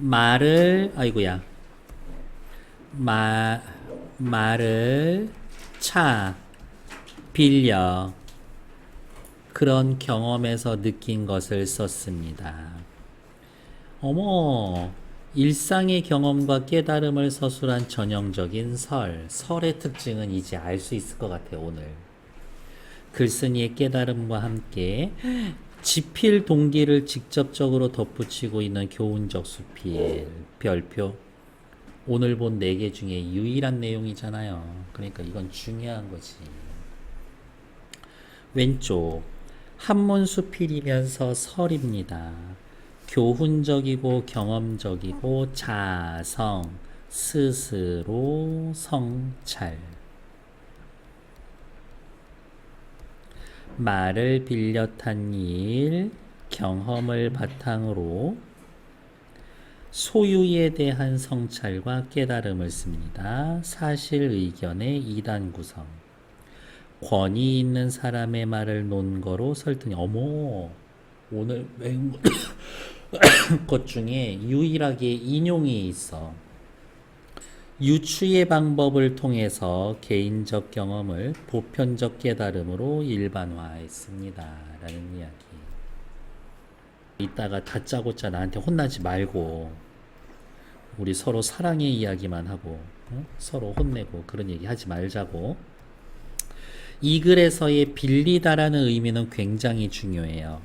아이고야. 말을 차, 빌려. 그런 경험에서 느낀 것을 썼습니다. 어머, 일상의 경험과 깨달음을 서술한 전형적인 설의 특징은 이제 알 수 있을 것 같아요, 오늘. 글쓴이의 깨달음과 함께 지필 동기를 직접적으로 덧붙이고 있는 교훈적 수필, 별표. 오늘 본 4개 중에 유일한 내용이잖아요. 그러니까 이건 중요한 거지. 왼쪽, 한문 수필이면서 설입니다. 교훈적이고 경험적이고 자성, 스스로 성찰. 말을 빌려 탄 일, 경험을 바탕으로 소유에 대한 성찰과 깨달음을 씁니다. 사실 의견의 2단 구성. 권위 있는 사람의 말을 논거로 설득이. 어머, 오늘 외운 것 중에 유일하게 인용이 있어. 유추의 방법을 통해서 개인적 경험을 보편적 깨달음으로 일반화했습니다. 라는 이야기. 이따가 다짜고짜 나한테 혼나지 말고 우리 서로 사랑의 이야기만 하고 서로 혼내고 그런 얘기 하지 말자고. 이 글에서의 빌리다라는 의미는 굉장히 중요해요.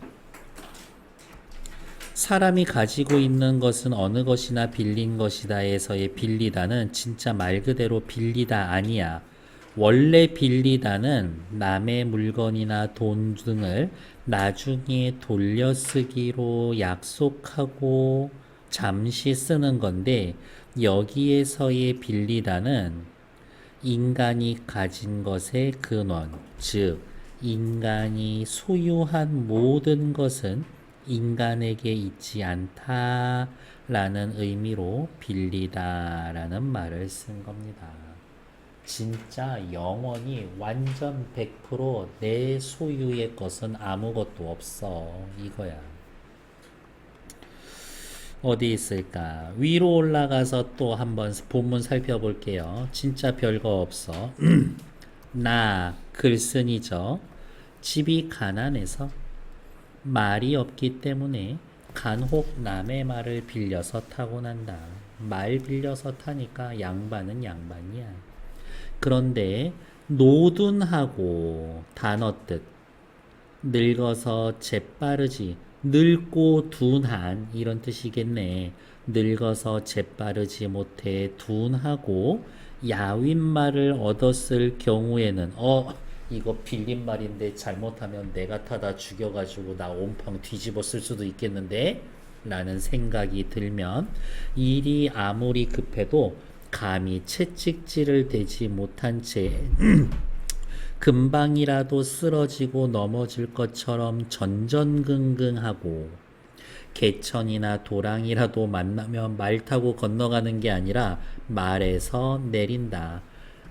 사람이 가지고 있는 것은 어느 것이나 빌린 것이다에서의 빌리다는 진짜 말 그대로 빌리다 아니야. 원래 빌리다는 남의 물건이나 돈 등을 나중에 돌려쓰기로 약속하고 잠시 쓰는 건데, 여기에서의 빌리다는 인간이 가진 것의 근원, 즉 인간이 소유한 모든 것은 인간에게 있지 않다라는 의미로 빌리다라는 말을 쓴 겁니다. 진짜 영원히 완전 100% 내 소유의 것은 아무것도 없어, 이거야. 어디 있을까? 위로 올라가서 또 한번 본문 살펴볼게요. 진짜 별거 없어. 나 글쓴이죠. 집이 가난해서 말이 없기 때문에 간혹 남의 말을 빌려서 타고 난다. 말 빌려서 타니까 양반은 양반이야. 그런데 노둔하고 단어 뜻, 늙어서 재빠르지, 늙고 둔한 이런 뜻이겠네. 늙어서 재빠르지 못해 둔하고 야윈 말을 얻었을 경우에는 이거 빌린 말인데 잘못하면 내가 타다 죽여가지고 나 온팡 뒤집어 쓸 수도 있겠는데 라는 생각이 들면 일이 아무리 급해도 감히 채찍질을 대지 못한 채 금방이라도 쓰러지고 넘어질 것처럼 전전긍긍하고 개천이나 도랑이라도 만나면 말 타고 건너가는 게 아니라 말에서 내린다.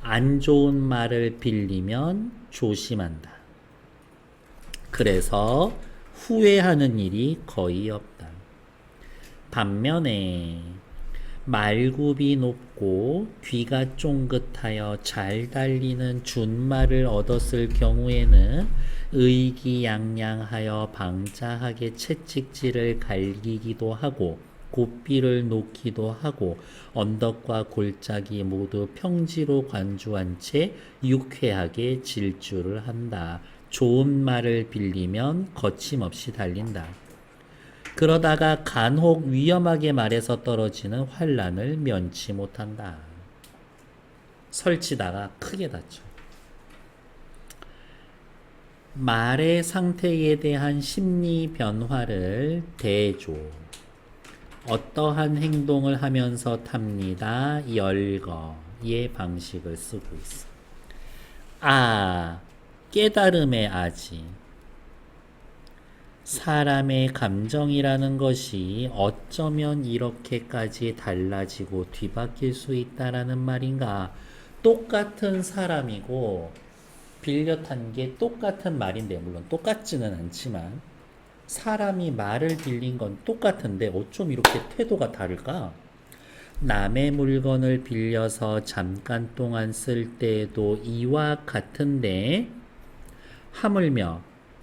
안 좋은 말을 빌리면 조심한다. 그래서 후회하는 일이 거의 없다. 반면에 말굽이 높고 귀가 쫑긋하여 잘 달리는 준말을 얻었을 경우에는 의기양양하여 방자하게 채찍질을 갈기기도 하고 곱비를 놓기도 하고 언덕과 골짜기 모두 평지로 관주한 채 유쾌하게 질주를 한다. 좋은 말을 빌리면 거침없이 달린다. 그러다가 간혹 위험하게 말해서 떨어지는 환란을 면치 못한다. 설치다가 크게 다쳐. 말의 상태에 대한 심리 변화를 대조. 어떠한 행동을 하면서 탑니다. 열거의 방식을 쓰고 있어. 깨달음의 아지. 사람의 감정이라는 것이 어쩌면 이렇게까지 달라지고 뒤바뀔 수 있다라는 말인가. 똑같은 사람이고 빌려 탄 게 똑같은 말인데, 물론 똑같지는 않지만 사람이 말을 빌린 건 똑같은데 어쩜 이렇게 태도가 다를까? 남의 물건을 빌려서 잠깐 동안 쓸 때에도 이와 같은데 하물며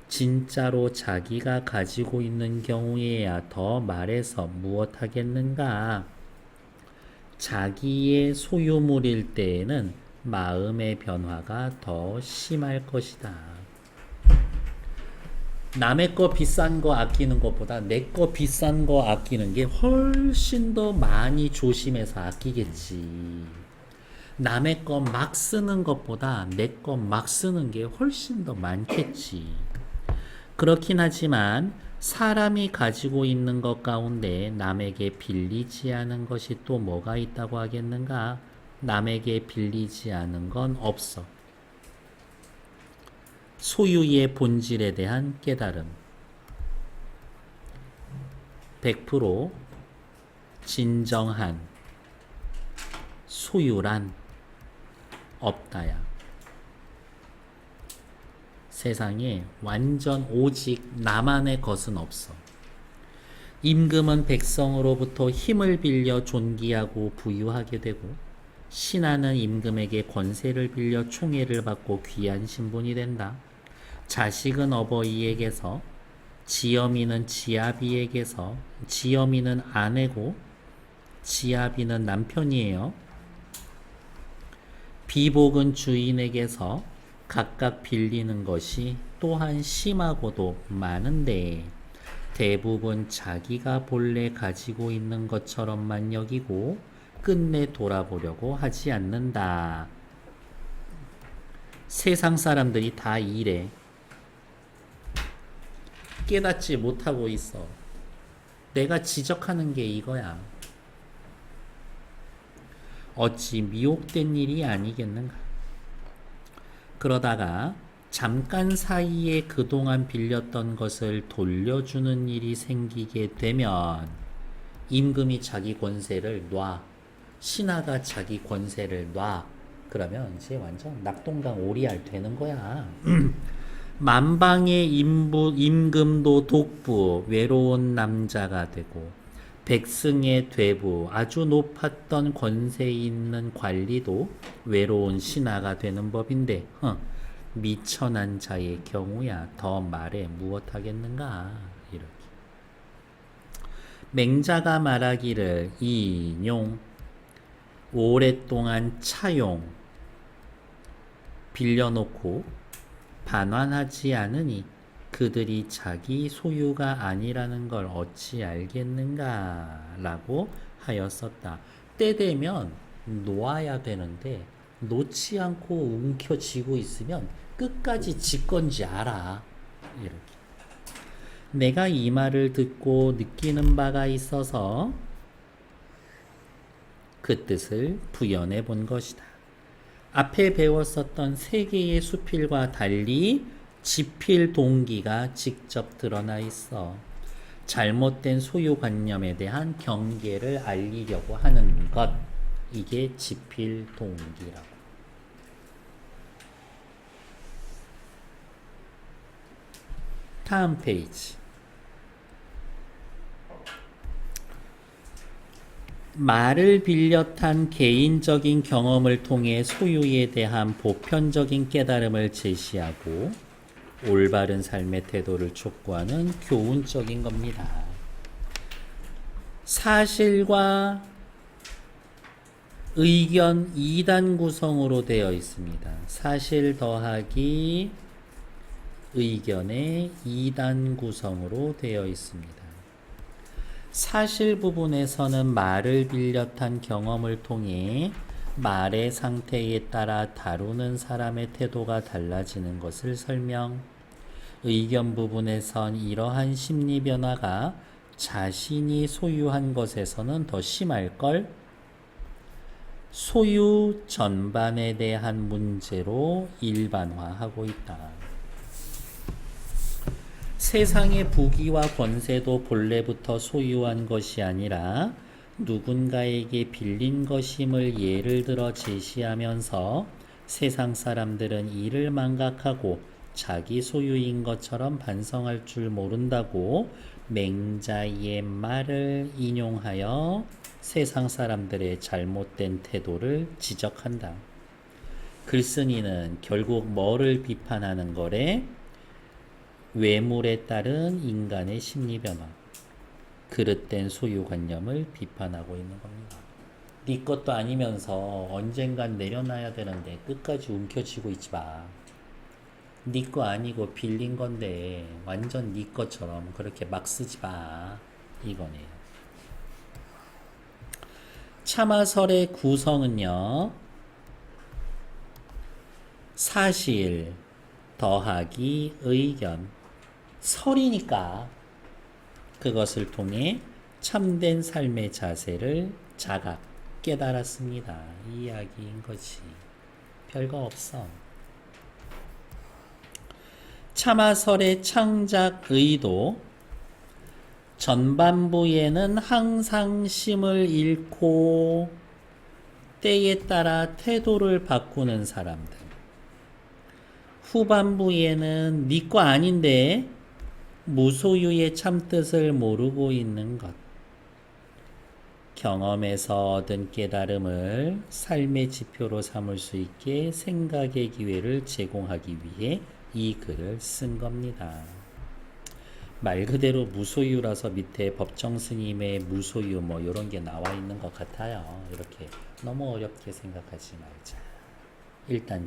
진짜로 자기가 가지고 있는 경우에야 더 말해서 무엇하겠는가? 자기의 소유물일 때에는 마음의 변화가 더 심할 것이다. 남의 거 비싼 거 아끼는 것보다 내 거 비싼 거 아끼는 게 훨씬 더 많이 조심해서 아끼겠지. 남의 거 막 쓰는 것보다 내 거 막 쓰는 게 훨씬 더 많겠지. 그렇긴 하지만 사람이 가지고 있는 것 가운데 남에게 빌리지 않은 것이 또 뭐가 있다고 하겠는가? 남에게 빌리지 않은 건 없어. 소유의 본질에 대한 깨달음. 100% 진정한 소유란 없다야. 세상에 완전 오직 나만의 것은 없어. 임금은 백성으로부터 힘을 빌려 존귀하고 부유하게 되고 신하는 임금에게 권세를 빌려 총애를 받고 귀한 신분이 된다. 자식은 어버이에게서, 지엄이는 지아비에게서, 지엄이는 아내고 지아비는 남편이에요. 비복은 주인에게서 각각 빌리는 것이 또한 심하고도 많은데 대부분 자기가 본래 가지고 있는 것처럼만 여기고 끝내 돌아보려고 하지 않는다. 세상 사람들이 다 이래. 깨닫지 못하고 있어. 내가 지적하는 게 이거야. 어찌 미혹된 일이 아니겠는가. 그러다가 잠깐 사이에 그동안 빌렸던 것을 돌려주는 일이 생기게 되면 임금이 자기 권세를 놔. 신하가 자기 권세를 놔. 그러면 이제 완전 낙동강 오리알 되는 거야. 만방의 임금도 독부, 외로운 남자가 되고 백승의 되부, 아주 높았던 권세 있는 관리도 외로운 신하가 되는 법인데 미천한 자의 경우야 더 말해 무엇하겠는가. 이렇게 맹자가 말하기를 이용 오랫동안 차용 빌려놓고 반환하지 않으니 그들이 자기 소유가 아니라는 걸 어찌 알겠는가 라고 하였었다. 때 되면 놓아야 되는데 놓지 않고 움켜쥐고 있으면 끝까지 지 건지 알아. 이렇게. 내가 이 말을 듣고 느끼는 바가 있어서 그 뜻을 부연해 본 것이다. 앞에 배웠었던 세 개의 수필과 달리 지필 동기가 직접 드러나 있어. 잘못된 소유관념에 대한 경계를 알리려고 하는 것. 이게 지필 동기라고. 다음 페이지. 말을 빌려 탄 개인적인 경험을 통해 소유에 대한 보편적인 깨달음을 제시하고 올바른 삶의 태도를 촉구하는 교훈적인 겁니다. 사실과 의견 2단 구성으로 되어 있습니다. 사실 더하기 의견의 2단 구성으로 되어 있습니다. 사실 부분에서는 말을 빌려 탄 경험을 통해 말의 상태에 따라 다루는 사람의 태도가 달라지는 것을 설명. 의견 부분에선 이러한 심리 변화가 자신이 소유한 것에서는 더 심할걸. 소유 전반에 대한 문제로 일반화하고 있다. 세상의 부귀와 권세도 본래부터 소유한 것이 아니라 누군가에게 빌린 것임을 예를 들어 제시하면서 세상 사람들은 이를 망각하고 자기 소유인 것처럼 반성할 줄 모른다고 맹자의 말을 인용하여 세상 사람들의 잘못된 태도를 지적한다. 글쓴이는 결국 뭐를 비판하는 거래? 외물에 따른 인간의 심리 변화, 그릇된 소유관념을 비판하고 있는 겁니다. 네 것도 아니면서 언젠간 내려놔야 되는데 끝까지 움켜쥐고 있지 마. 네 거 아니고 빌린 건데 완전 네 것처럼 그렇게 막 쓰지 마. 이거네요. 참화설의 구성은요, 사실 더하기 의견, 설이니까 그것을 통해 참된 삶의 자세를 자각, 깨달았습니다. 이 이야기인 거지. 별거 없어. 참화설의 창작 의도, 전반부에는 항상 심을 잃고 때에 따라 태도를 바꾸는 사람들, 후반부에는 네 거 아닌데 무소유의 참뜻을 모르고 있는 것, 경험에서 얻은 깨달음을 삶의 지표로 삼을 수 있게 생각의 기회를 제공하기 위해 이 글을 쓴 겁니다. 말 그대로 무소유라서 밑에 법정 스님의 무소유 뭐 이런 게 나와 있는 것 같아요. 이렇게 너무 어렵게 생각하지 말자. 일단